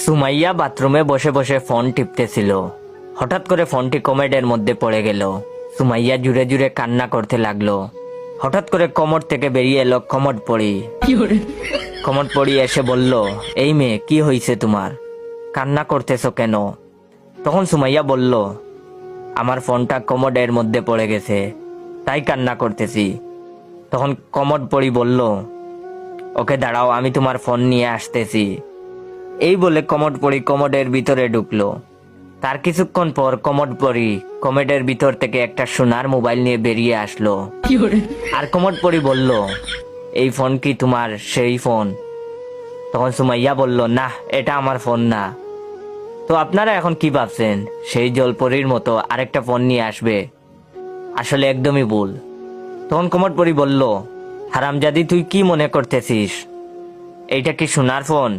সুমাইয়া বাথরুমে বসে বসে ফোন টিপতেছিল। হঠাৎ করে ফোনটি কমেডের মধ্যে পড়ে গেল। সুমাইয়া জুড়ে জুড়ে কান্না করতে লাগলো। হঠাৎ করে কমর থেকে বেরিয়ে এলো কমড পড়ি। কমড পড়ি এসে বলল, এই মেয়ে, কি হয়েছে তোমার? কান্না করতেছো কেন? তখন সুমাইয়া বলল, আমার ফোনটা কমোডের মধ্যে পড়ে গেছে, তাই কান্না করতেছি। তখন কমোড পড়ি বলল, ওকে দাঁড়াও, আমি তোমার ফোন নিয়ে আসতেছি। এই বলে কমোড পড়ি কমোডের ভিতরে ঢুকলো। তার কিছুক্ষণ পর কমোড পড়ি কমোডের ভিতর থেকে একটা সোনার মোবাইল নিয়ে বেরিয়ে আসলো। আর কমোড পড়ি বলল, এই ফোন কি তোমার সেই ফোন? তখন সুমাইয়া বলল, না, এটা আমার ফোন না। তো আপনারা এখন কি ভাবছেন, সেই জলপরীর মতো আরেকটা ফোন নিয়ে আসবে? আসলে একদমই ভুল। তখন কমোড পড়ি বলল, হারামজাদি, তুই কি মনে করতেছিস? এইটা কি সোনার ফোন?